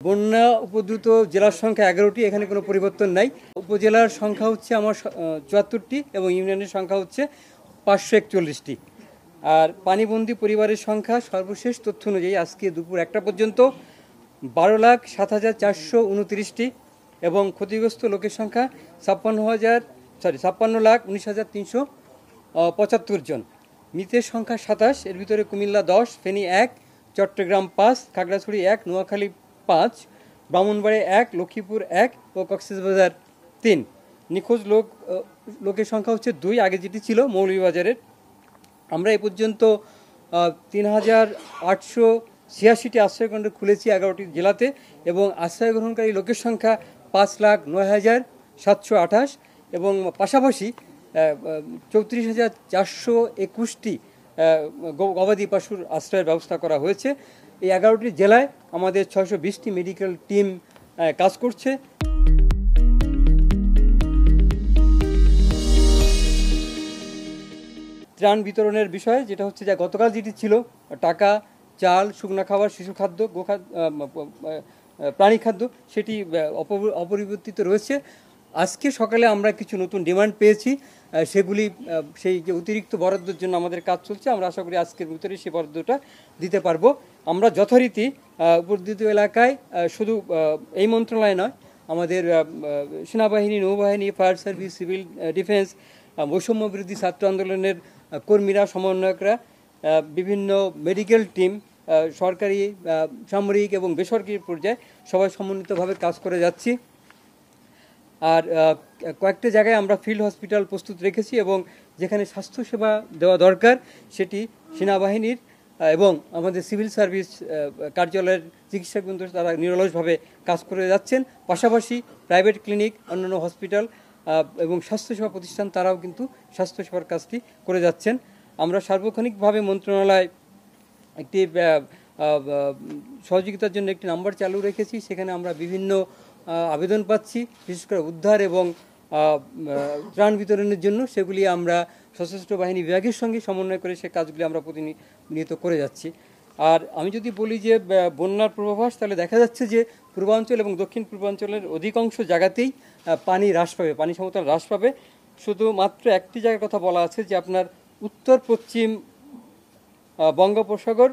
বন্যা উপদ্রুত জেলার সংখ্যা 11টি, এখানে কোনো পরিবর্তন নাই। উপজেলার সংখ্যা হচ্ছে আমার 74টি এবং ইউনিয়নের সংখ্যা হচ্ছে 541টি। আর পানিবন্দী পরিবারের সংখ্যা সর্বশেষ তথ্য অনুযায়ী আজকে দুপুর 1টা পর্যন্ত 12,07,429টি এবং ক্ষতিগ্রস্ত লোকের সংখ্যা 56,19,375 জন। মৃতের সংখ্যা 27, এর ভিতরে কুমিল্লা 10, ফেনী 1, চট্টগ্রাম 5, খাগড়াছড়ি 1, নোয়াখালী 5, ব্রাহ্মণবাড়িয়া 1, লক্ষ্মীপুর 1 ও কক্সবাজার 3। নিখোঁজ লোকের সংখ্যা হচ্ছে 2, আগে যেটি ছিল মৌলভীবাজারের। আমরা এ পর্যন্ত 3,886টি আশ্রয়কেন্দ্র খুলেছি 11টি জেলাতে এবং আশ্রয় গ্রহণকারী লোকের সংখ্যা 5,09,728 এবং পাশাপাশি 34,421টি গবাদি পশুর আশ্রয়ের ব্যবস্থা করা হয়েছে। এই 11টি জেলায় আমাদের 620টি মেডিকেল টিম কাজ করছে। ত্রাণ বিতরণের বিষয়ে যেটা হচ্ছে যে গতকাল যেটি ছিল টাকা, চাল, শুকনো খাবার, শিশু খাদ্য, প্রাণী খাদ্য, সেটি অপরিবর্তিত রয়েছে। আজকে সকালে আমরা কিছু নতুন ডিমান্ড পেয়েছি, সেগুলি সেই যে অতিরিক্ত বরাদ্দের জন্য আমাদের কাজ চলছে। আমরা আশা করি আজকের ভিতরে সেই বরাদ্দটা দিতে পারবো। আমরা যথারীতি উপদ্রুত এলাকায় শুধু এই মন্ত্রণালয় নয়, আমাদের সেনাবাহিনী, নৌবাহিনী, ফায়ার সার্ভিস, সিভিল ডিফেন্স, বৈষম্য বিরোধী ছাত্র আন্দোলনের কর্মীরা, সমন্বয়করা, বিভিন্ন মেডিকেল টিম, সরকারি, সামরিক এবং বেসরকারি পর্যায়ে সবাই সমন্বিতভাবে কাজ করে যাচ্ছি। আর কয়েকটা জায়গায় আমরা ফিল্ড হসপিটাল প্রস্তুত রেখেছি এবং যেখানে স্বাস্থ্যসেবা দেওয়া দরকার সেটি সেনাবাহিনীর এবং আমাদের সিভিল সার্ভিস কার্যালয়ের চিকিৎসকবৃন্দ তারা নিরলসভাবে কাজ করে যাচ্ছেন। পাশাপাশি প্রাইভেট ক্লিনিক, অন্যান্য হসপিটাল এবং স্বাস্থ্যসেবা প্রতিষ্ঠান তারাও কিন্তু স্বাস্থ্যসেবার কাজটি করে যাচ্ছেন। আমরা সার্বক্ষণিকভাবে মন্ত্রণালয় একটি সহযোগিতার জন্য একটি নাম্বার চালু রেখেছি। সেখানে আমরা বিভিন্ন আবেদন পাচ্ছি, বিশেষ করে উদ্ধার এবং ত্রাণ বিতরণের জন্য। সেগুলি আমরা সশস্ত্র বাহিনী বিভাগের সঙ্গে সমন্বয় করে সে কাজগুলি আমরা প্রতিনিয়ত করে যাচ্ছি। আর আমি যদি বলি যে বন্যার পূর্বাভাস, তাহলে দেখা যাচ্ছে যে পূর্বাঞ্চল এবং দক্ষিণ পূর্বাঞ্চলের অধিকাংশ জায়গাতেই পানি হ্রাস পাবে, পানি সমতল হ্রাস পাবে। শুধুমাত্র একটি জায়গার কথা বলা আছে যে আপনার উত্তর পশ্চিম বঙ্গোপসাগর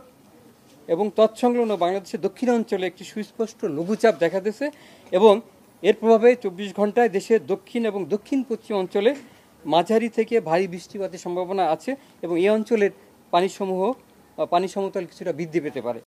এবং তৎসংলগ্ন বাংলাদেশের দক্ষিণাঞ্চলে একটি সুস্পষ্ট লঘুচাপ দেখা দিয়েছে এবং এর প্রভাবে 24 ঘন্টায় দেশের দক্ষিণ এবং দক্ষিণ পশ্চিম অঞ্চলে মাঝারি থেকে ভারী বৃষ্টিপাতের সম্ভাবনা আছে এবং এই অঞ্চলের পানি সমতল কিছুটা বৃদ্ধি পেতে পারে।